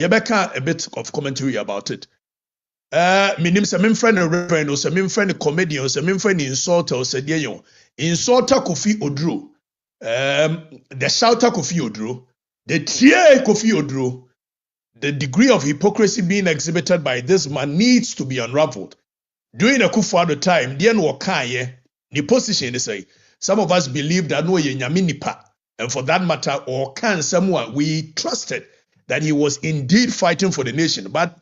Yebeka a bit of commentary about it. Minim se min friend a reverend, or se min friend a comedian, or se min friend insulter, or se deyon. Insulter Kofi Oduro. The shouter Kofi Oduro. The tear Kofi Oduro. The degree of hypocrisy being exhibited by this man needs to be unraveled. During the Kufuor time, the Nwakaye, the position is say, some of us believe that no ye nyame nipa, and for that matter, or can someone we trusted that he was indeed fighting for the nation. But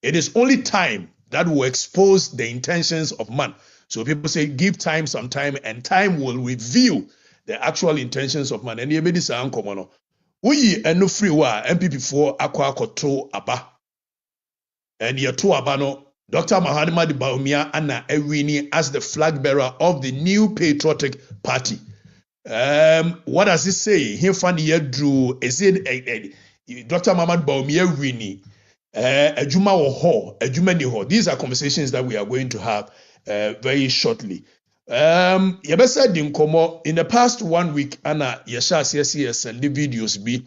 it is only time that will expose the intentions of man. So people say, give time some time, and time will reveal the actual intentions of man. And you made this uncommon. We no free wa NPP for akwa koto aba. And ye to aba no. Dr. Mahatma Bawumia Anna Ewini as the flag bearer of the new patriotic party. What does it say? Here fan year drew is it Dr. Mahatma Bawumia Ewini Ejuma Oho, Ejuma ni ho. These are conversations that we are going to have very shortly. Yabesa dinkomo in the past 1 week Anna yesha yes and the videos be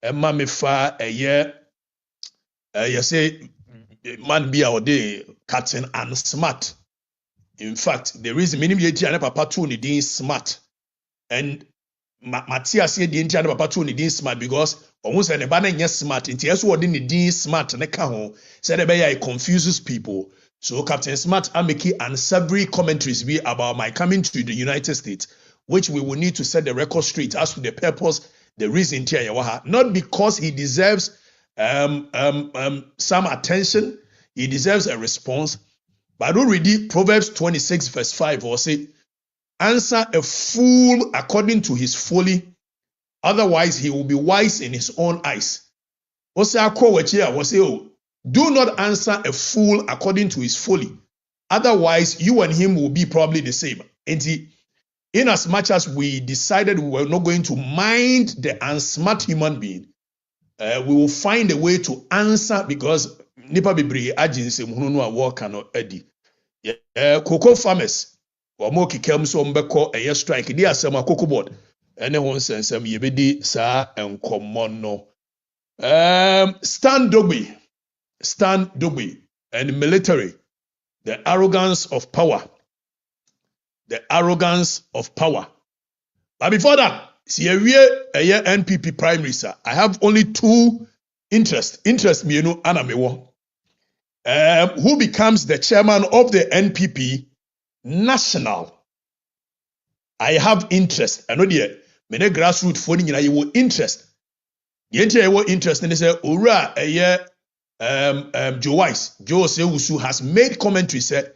mamefa ye say man be our day cutting and smart. In fact, the reason many yeti and papa two need smart. And Matthias said the entire papa two need smart because almost an abandon yes smart. Into yes what need smart and a said it confuses people. So Captain Smart are making unsavory commentaries be about my coming to the United States, which we will need to set the record straight as to the purpose, the reason not because he deserves some attention, he deserves a response. But already Proverbs 26 verse 5 will say, answer a fool according to his folly, otherwise he will be wise in his own eyes. Do not answer a fool according to his folly, otherwise you and him will be probably the same. In as much as we decided we were not going to mind the unsmart human being, we will find a way to answer because nipa bebree agency hunu no a work no adi. Cocoa farmers or mo kikem so mbeko eye strike di asem cocoa board ene ho nsensem yebedi saa enkomo no. Stan Dogbes and military, the arrogance of power. The arrogance of power. But before that, see a year NPP primary, sir. I have only two interests. Interest me, you know, Anamewo. Who becomes the chairman of the NPP national? I have interest. I know the many grassroots funding, you will interest. The entire interest in this, Ura, a year, Joe Wise, Joe Sewusu has made commentary said,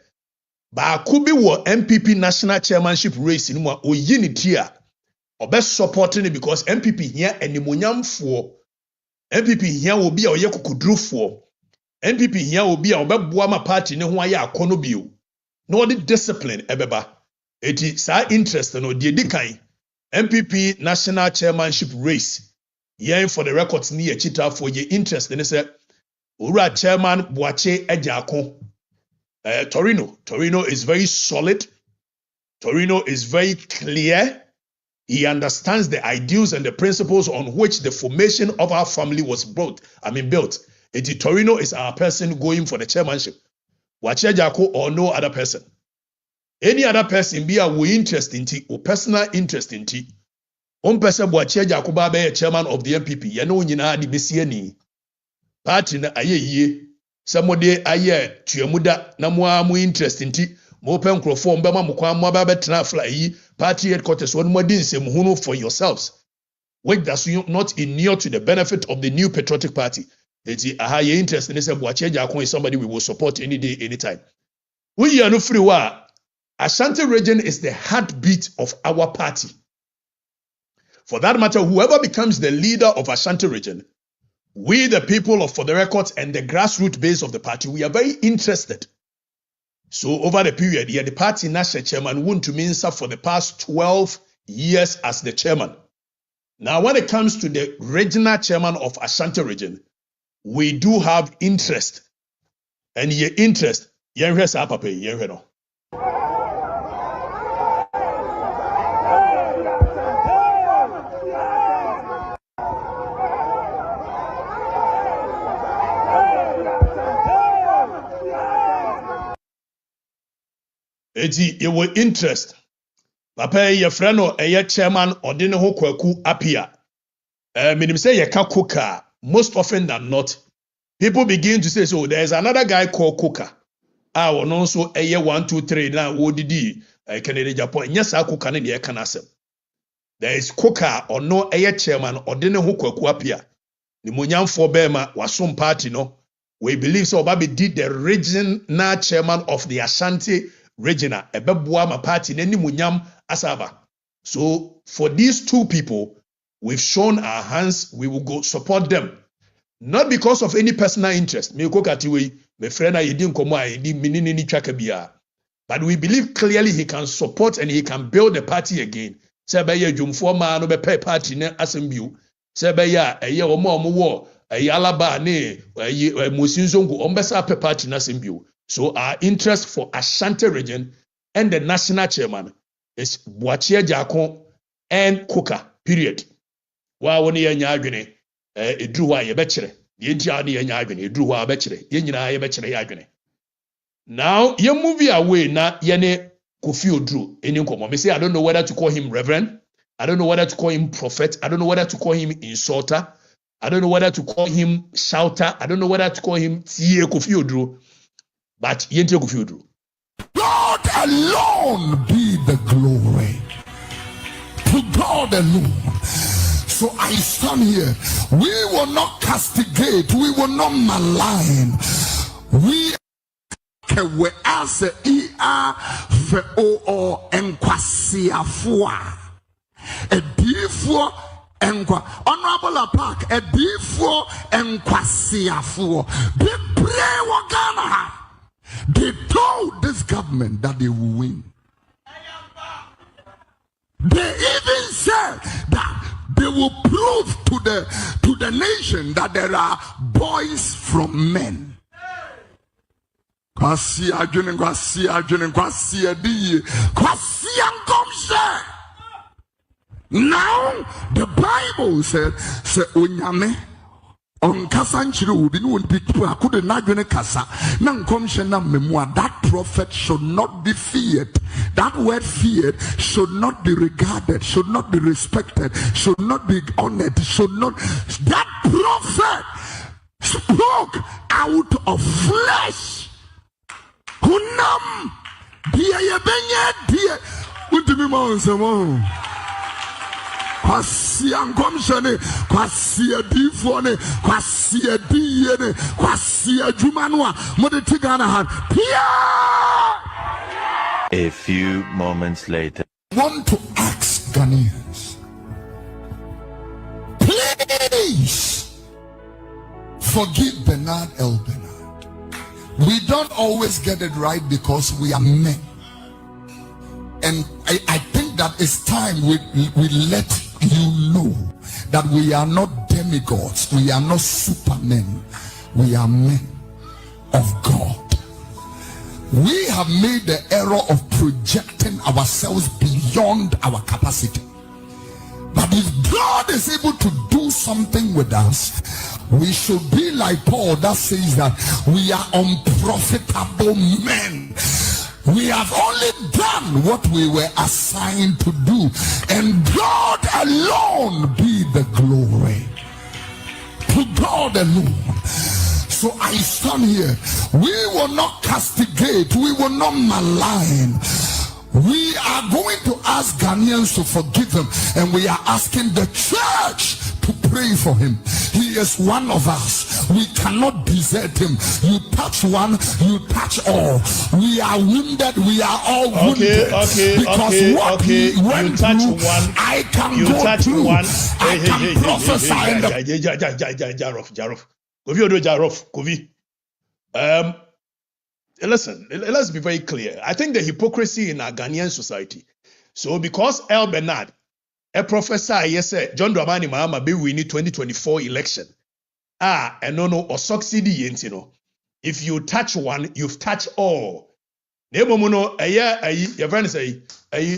but could be what NPP national chairmanship race in one or unity or best supporting it because NPP here and Nimonyam for NPP here will be our Yakukudru for NPP here will be our Buama party no waya konobio. No the discipline ebeba. It is our interest no the dekai NPP national chairmanship race. Here for the records near Chita for your interest and say Ura chairman Boache Ejako. Torino is very solid. Torino is very clear. He understands the ideals and the principles on which the formation of our family was built. Torino is our person going for the chairmanship. Wache Jako or no other person. Any other person be a interest in tea or personal interest in tea. One person Wache Jako Babe, chairman of the NPP. Yano Nina di Besiani. Party na aye. Somebody aye tuamuda na mu interest nti mo pen crofo mbema mo kwa mo ba betena fly party headquarters one more din sem hunu for yourselves, which does not inure to the benefit of the new patriotic party. It's a high interest in this is somebody we will support any day, anytime. We are no free wa. Ashanti region is the heartbeat of our party. For that matter, whoever becomes the leader of Ashanti region, we, the people of For the Records and the grassroots base of the party, we are very interested. So over the period, the party national chairman won to minister for the past 12 years as the chairman. Now, when it comes to the regional chairman of Ashanti region, we do have interest. And your interest, no. eti ye were interest papa ye friend no chairman ode ne ho kwaku apia minim say ye ka Coker most often than not people begin to say so there's another guy called Coker ono nso 1 2 3 na wodidi Kennedy Japan nya sa Coker ne de ka na asem there is Coker ono chairman ode ne ho kwaku apia ni monyamfo bema wasom party no we believe so Obabe did the regional chairman of the Ashanti regional ebeboa ma party ne nimunyam asaba. So for these two people we've shown our hands, we will go support them not because of any personal interest me ko katiwe me friend a yedi nkomo a yedi minini ni twaka bia but we believe clearly he can support and he can build the party again say be ye dwumfo ma no be pay party ne asembio say be ya eye omo wo Alaba ne Musinzongo ombesa pe party na asembio. So our interest for Ashanti region and the national chairman is Boachie Jakon and Coker, period. Wa woni ye nya adwene edru wa ye bechere ye ntia ne ye nya adwene edru wa bechere ye nyina ye bechere ye adwene. Now ye move away na ye ne Kofi Oduro eni nkomo me say I don't know whether to call him reverend, I don't know whether to call him prophet, I don't know whether to call him insulter, I don't know whether to call him shouter, I don't know whether to call him tie Kofi Oduro, but ye ntia Kofi Oduro. God alone be the glory. To God alone. So I stand here. We will not castigate. We will not malign. We as fe o enkwasiafua. A before Honorable Park, a before enkwasiafua. Be pray wagana. They told this government that they will win. They even said that they will prove to the nation that there are boys from men. Now the Bible said, "Onyame on kasanchiri will be no people I couldn't imagine kasa na nkomshena memua that prophet should not be feared. That word feared should not be regarded, should not be respected, should not be honored, should not. That prophet spoke out of flesh. Hunam dia ye benye dia utimi maonsemo kwasi ankomshene kwasi adifone kwasi adiyene kwasi adwumanwa modeti Ghana han pia. A few moments later, I want to ask Ghanaians, please forgive Bernard L. Bernard. We don't always get it right because we are men, and I think that it's time we let you know that we are not demigods, we are not supermen, we are men of God. We have made the error of projecting ourselves beyond our capacity. But if God is able to do something with us, we should be like Paul that says that we are unprofitable men. We have only done what we were assigned to do, and God alone be the glory. To God alone. So I stand here. We will not castigate. We will not malign. We are going to ask Ghanaians to forgive him, and we are asking the church to pray for him. He is one of us. We cannot desert him. You touch one, you touch all. We are wounded. We are all wounded. Because what he went through, I can go through. I can prophesy. Jarof. Kofi. Listen, let's be very clear. I think the hypocrisy in our Ghanaian society. So because El Bernard, a professor, yes, John Dramani Mahama be winning 2024 election. And no, or succeed, you know. If you touch one, you've touched all. Nebomono, your friend say,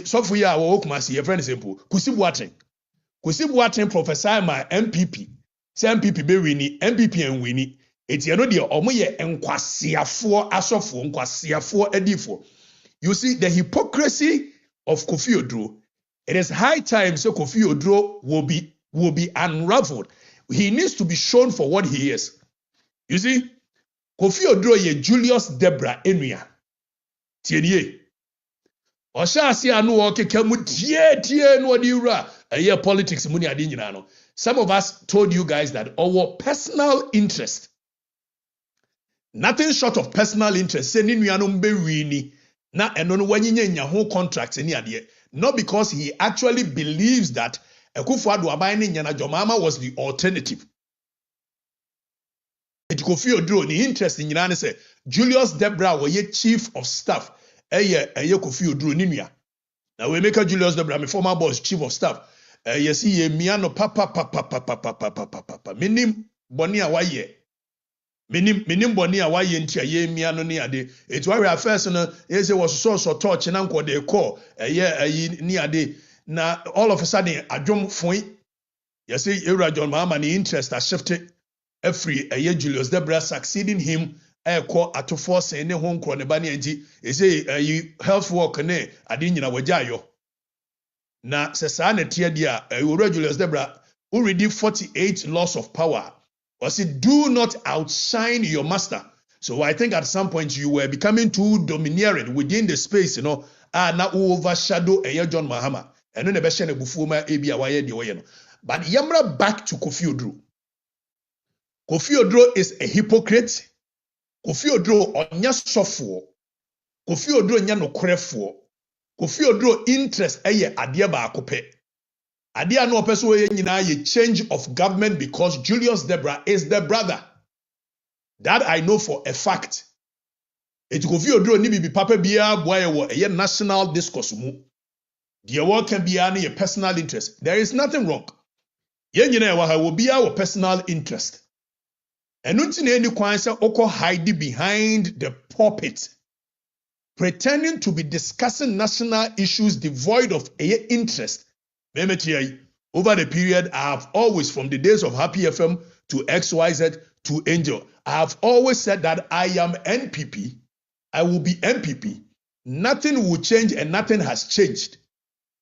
Sophia, your friend simple. Kusibuaten professor my NPP. Say NPP be winning, NPP and winning. It's you know the omo ye enkwasiafo asofo enkwasiafo edifo. You see the hypocrisy of Kofi Oduro. It is high time so Kofi Oduro will be unraveled. He needs to be shown for what he is. You see, Kofi Oduro ye Julius Debra Enua. Tienye. Oshasi anu okeke mu tie no di wura eye politics mu ni ade nyina no. Some of us told you guys that our personal interest, nothing short of personal interest, say ni nua no mbe wini na eno no wanyinya nya ho contract ni ade. Not because he actually believes that Akufo-Addo aban ni nyana Jomama was the alternative. It Kofi Oduro ni interest nyina ne say Julius Debra wo ye chief of staff eye Kofi Oduro ni nua. Na we make Julius Debra my former boss chief of staff. Yes ye miano papa. Minim boni a waye. Minim boni a waye ntia ye miano ni ade. It why we are first no yes was so touch na nko de call ni ade na all of a sudden adwom foi. Yes Ewura John Mahama ni interest has shifted every Julius Debra succeeding him call at force ne ho nkro ne ba ne nti say health work ne ade nyina wajayo. Na sesa na tie dia Julius Debra already 48 laws of power. Or say do not outshine your master. So I think at some point you were becoming too domineering within the space, na overshadow John Mahama. And then the best bufuma ebi awaye de oye no. But yamra back to Kofi Oduro. Kofi Oduro is a hypocrite. Kofi Oduro onya sofo. Kofi Oduro nya nokorefo. Kofi Oduro interest adeɛ baako pɛ. Adeɛ no pɛ so nyina ye change of government because Julius Debra is the brother. That I know for a fact. It Kofi Oduro ni bibi papa bia boye wo national discourse mu. The work can be any personal interest. There is nothing wrong. Yen nyina wa ha wo bia wo personal interest. Enu nti na eni kwan se okọ hide behind the pulpit, pretending to be discussing national issues devoid of interest. Over the period, I have always, from the days of Happy FM to XYZ to Angel, I have always said that I am NPP. I will be NPP. Nothing will change and nothing has changed.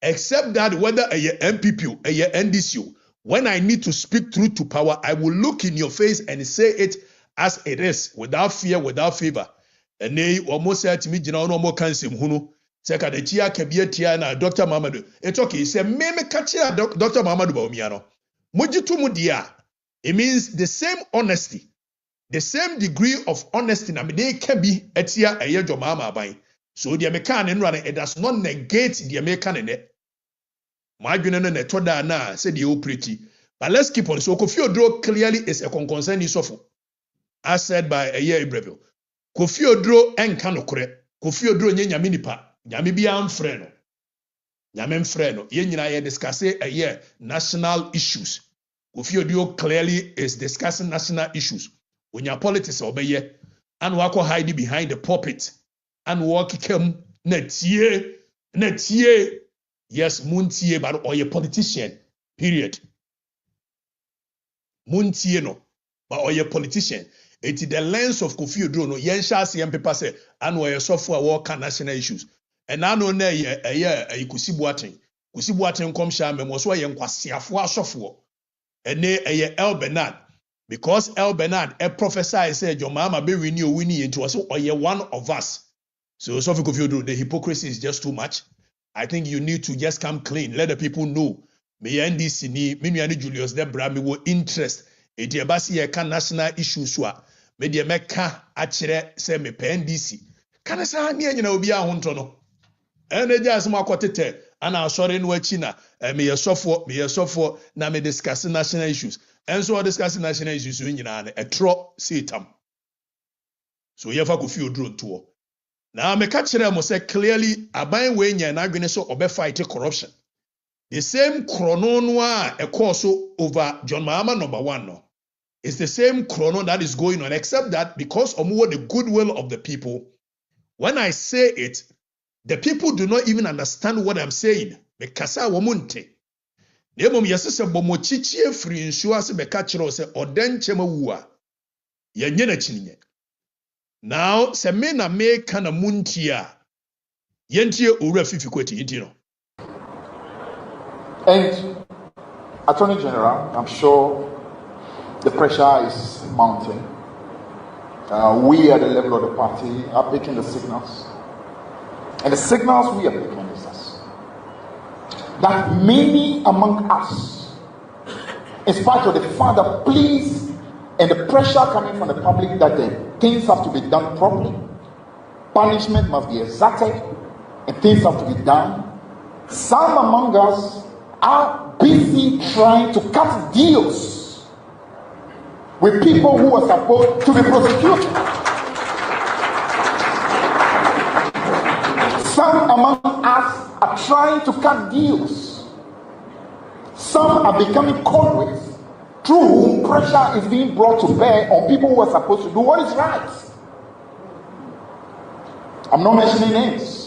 Except that whether a NPP or a NDC, when I need to speak truth to power, I will look in your face and say it as it is, without fear, without favor. And they almost said to me, "Jina no more can sim hunu." Seka de tia kebie tia na Dr. Mamadou. It's okay. Say me catch Dr. Mamadou Bawumia no. Mujitu mu dia. It means the same honesty, the same degree of honesty na me dey can be etia eye Jomama aban. So the American and run it does not negate the American in it. My no ne toda na say the pretty. But let's keep on. So Kofi Oduro clearly is a concern issue, as said by Ibreville. Kofi Oduro enka nokore. Kofi Oduro nye nyame nipa. Nyame bia mfrɛ no. Nyame mfrɛ no. Ye nyina ye discuss national issues. Kofi Oduro clearly is discussing national issues. Onya politics obeye and wako hide behind the pulpit and walk kem na tie. Yes, muntie but or a politician. Period. Muntie no, but or a politician. It's the lens of Kofi Oduro no. Yen sha see people say and we software work national issues. And I know na ye kusibuaten. Kusibuaten kom sha memo so ye nkwasiafo asofo. And ne El Bernard. Because El Bernard prophesy say your mama be winnie into us or ye one of us. So Sophie Kofi Oduro, the hypocrisy is just too much. I think you need to just come clean. Let the people know. Me NDC ni me Julius Debra me wo interest. E de ba si ye kan national issues so a me de meka a kire say me pe NDC. Kana sa ne nyina obi ahonto no. Ene ja asem akotete ana asore no achi na me ye sofo na me discuss national issues. And so discuss national issues nyina na etro sitam. So ye fa Kofi Oduro to. Now, me catch them say clearly, aban we nya na adwene so obe fight corruption. The same chrono noa a course over John Mahama #1 no. It's the same chrono that is going on, except that because of the goodwill of the people, when I say it, the people do not even understand what I'm saying. Me kasa womunte. Nemom yesese bomochichie free nsuo ase be catch say odenchema wuwa. Yenye na chinye. Now, se me na me kana muntia. Yentie owura Fifi Kwete yenti no. And Attorney General, I'm sure the pressure is mounting. We at the level of the party are picking the signals. And the signals we are picking is this: that many among us, in spite of the Father, please, and the pressure coming from the public that the things have to be done properly, punishment must be exacted, and things have to be done. Some among us are busy trying to cut deals with people who are supposed to be prosecuted. Some among us are trying to cut deals. Some are becoming conduits through whom pressure is being brought to bear on people who are supposed to do what is right. I'm not mentioning names.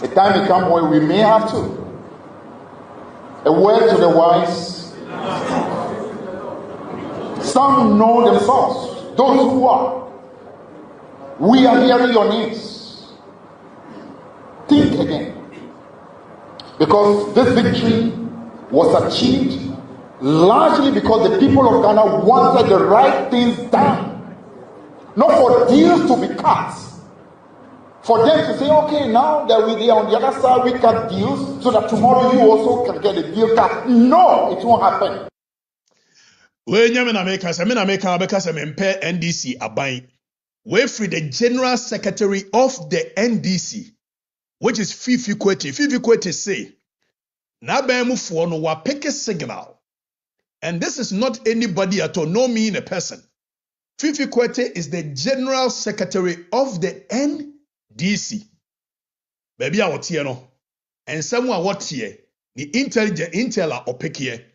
A time may come where we may have to. A word to the wise. Some know themselves. Those who are. We are hearing your names. Think again. Because this victory was achieved largely because the people of Ghana wanted the right things done. Not for deals to be cut. For them to say, okay, now that we are on the other side, we cut deals so that tomorrow you also can get a deal cut. No, it won't happen. We NDC abai. We free the General Secretary of the NDC, which is Fifi Kwete. Fifi Kwete say, na bemu for no wa pick a signal. And this is not anybody at all, no mean a person. Fifi Kwete is the General Secretary of the NDC. Baby, I want here no. And someone what here, the intelligent intel or pick here.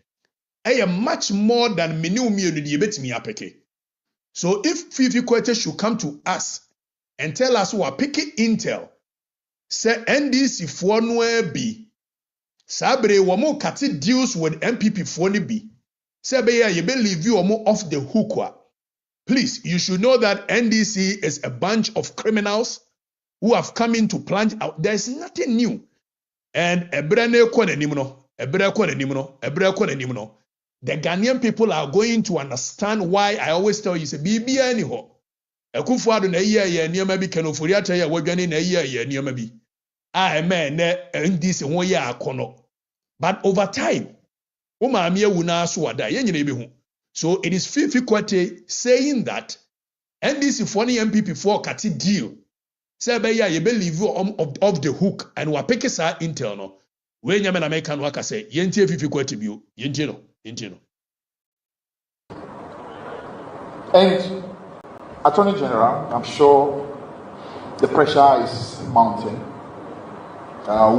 I am much more than me bet me apeke. So if Fifi Kwete should come to us and tell us who are picking intel, say NDC for no be. Sabre wamo kati deals with NPP for ni be. Say ya you believe you more off the hook. Please, you should know that NDC is a bunch of criminals who have come in to plunge out. There is nothing new. And the Ghanaian people are going to understand why I always tell you, say, Bibi anyho. Ekufuado na iya niyama bi kenoforiata ya wadwane na iya niyama bi. Amen, NDC won ya akono. But over time, umami ewu na aso wada yenyina ebehu. So it is Fifi Kwete saying that NDC for the NPP for kati deal. Say be ya ye believe you of the hook and wa pick sa intel no. We nyame na make waka say yentie Fifi Kwete bio. Yentie no. And Attorney General, I'm sure the pressure is mounting.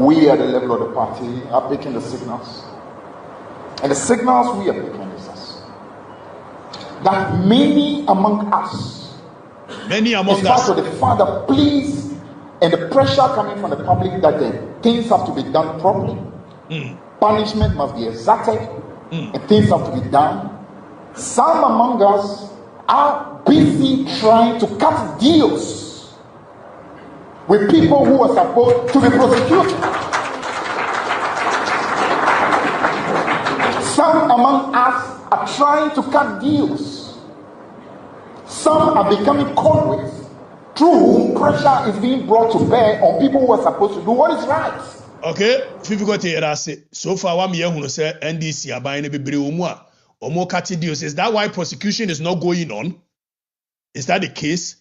We at the level of the party are picking the signals. And the signals we are picking is this: that many among us, in spite of the Father, please, and the pressure coming from the public that the things have to be done properly, punishment must be exacted, and things have to be done. Some among us are busy trying to cut deals with people who are supposed to be prosecuted. Some among us are trying to cut deals. Some are becoming conduits through whom pressure is being brought to bear on people who are supposed to do what is right. Okay, Fifi Kwete yerase. So far, what me ehunu say NDC aban ne bebre omu a omo kati deals. Is that why prosecution is not going on? Is that the case?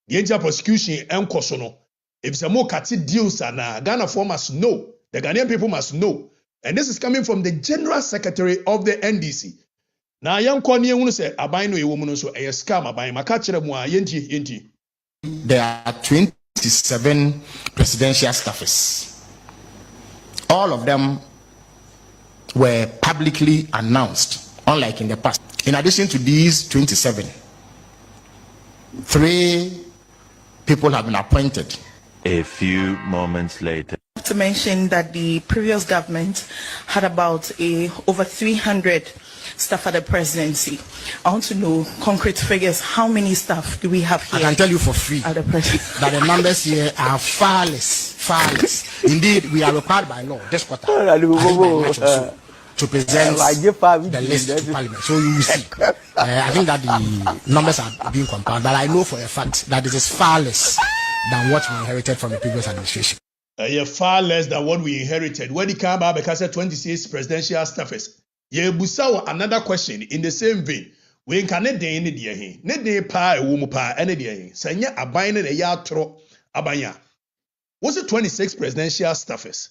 The angel prosecution enkoso no. If some more kati deals na Ghana for must know. The Ghanaian people must know. And this is coming from the General Secretary of the NDC. Na yankwa ni ehunu say aban no ewo mu no so e scam aban maka kire mu a yenti. There are 27 presidential staffers. All of them were publicly announced, unlike in the past. In addition to these 27, 3 people have been appointed. A few moments later. To mention that the previous government had about over 300 staff at the presidency. I want to know concrete figures. How many staff do we have here? I can tell you for free at the presidency that the numbers here are far less. Indeed, we are required by law this quarter to present the list to Parliament. So you will see. I think that the numbers are being compiled, but I know for a fact that it is far less than what we inherited from the previous administration. Far less than what we inherited. When it came about because of 26 presidential staffers. Busawa another question in the same vein. We can net day in the day. Net day pa a woman pa any day. Sanya abayne the ya tro abaya. Was it 26 presidential staffers?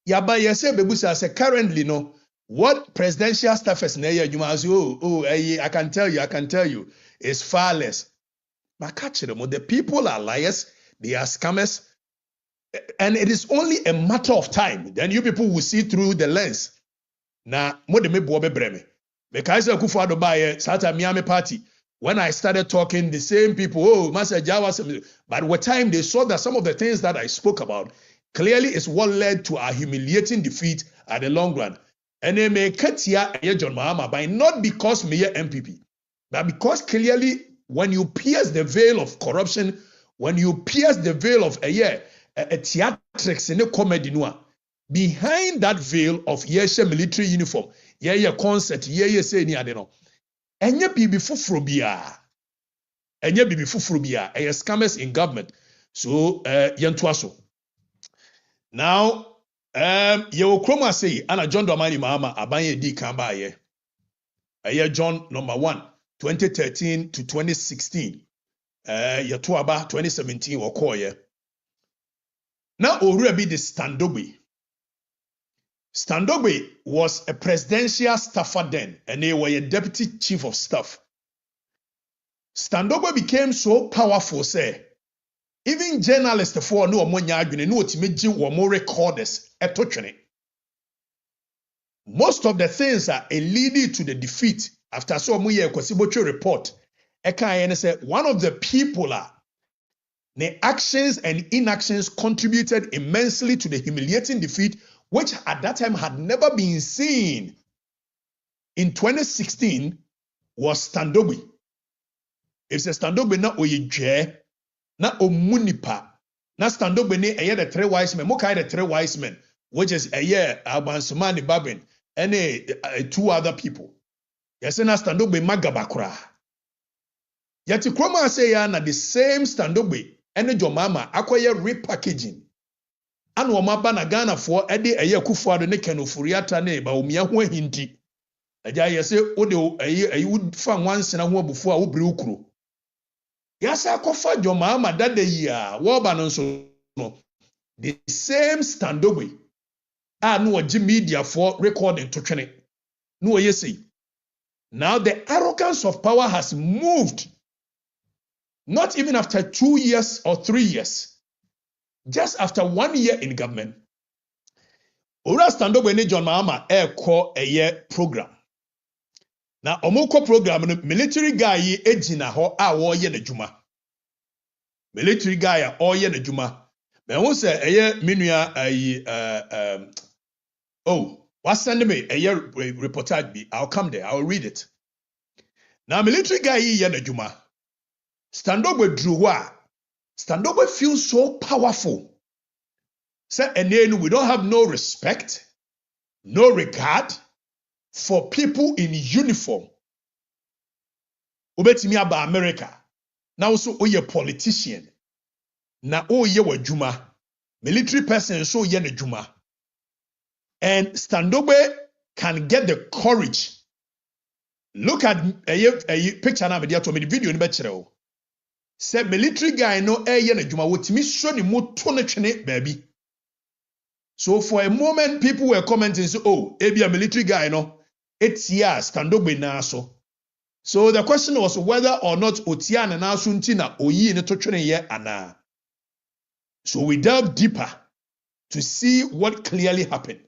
Yabaya say bebusa say currently no. What presidential staffers na you must I can tell you is far less. But catch them. The people are liars, they are scammers, and it is only a matter of time. Then you people will see through the lens. Na mo de me bo be breme. Because Akufo-Addo buy Sata Miami party. When I started talking, the same people, Master Jawa, but with time they saw that some of the things that I spoke about clearly is what led to our humiliating defeat at the long run. And they may cut here John Mahama by not because me NPP, but because clearly when you pierce the veil of corruption, when you pierce the veil of a theatrics in a comedy noir, behind that veil of military uniform, concert, say ni adeno. Enye bibi fufrobia. Enye bibi fufrobia. Scammers in government. So yentuaso. Now Yewo Kroma say ana John Dramani Mahama abanye di kamba ye. John number 1, 2013 to 2016. Yetuaba 2017 okoye. Now Ore be the Stan Dogbes. Stan Dogbes was a presidential staffer then, and they were a deputy chief of staff. Stan Dogbes became so powerful, say, even journalists for no monya adwene no otimeji wo mo recorders etotwene. Most of the things are leading to the defeat after so mo ye kwasibotwe report. Eka say one of the people the actions and inactions contributed immensely to the humiliating defeat, which at that time had never been seen. In 2016 was Stan Dogbes. If it's Stan Dogbes na oyedwe na omunipa na Stan Dogbes ne the 3 wise men, mo kai the 3 wise men, which is Abansumani Babin and 2 other people. Yes, na Stan Dogbes magabakura. Yeti Kroma say na the same Stan Dogbes and Jomama acquire repackaging. And wamaba na Ghana for ede Akufo-Addo ne Kenofuriata ne Bawumia ho hinti. Aja yese ode would fan once na ho before a wobri ukuro. Yasa kofa Jomama dade ya woba no so no. The same Stan Dogbes no oji media for recording to twene. No yesi. Now the arrogance of power has moved. Not even after 2 years or 3 years. Just after 1 year in government, Ora Stan Dogbes ne John Mahama call a year program. Now, omoko program no military guy ejina ho a wo ye na djuma. Military guy a o ye na djuma. Me won say eye menua what send me a year reportage bi. I'll come there. I'll read it. Now, military guy ye na djuma. Stan Dogbes drew wa. Stan Dogbes feels so powerful. Say, and then we don't have no respect, no regard for people in uniform. Ubetimi aba America. Now so oye politician. Na oye wajuma. Military person so ye na juma. And Stan Dogbes can get the courage. Look at a picture now to me the video in the say military guy no ye na juma wotimi so ni mo to na twene baby. So for a moment people were commenting say ebi a military guy no etia Stan Dogbes na so. So the question was whether or not otia na so nti na oyi ne to twene ye ana. So we delve deeper to see what clearly happened.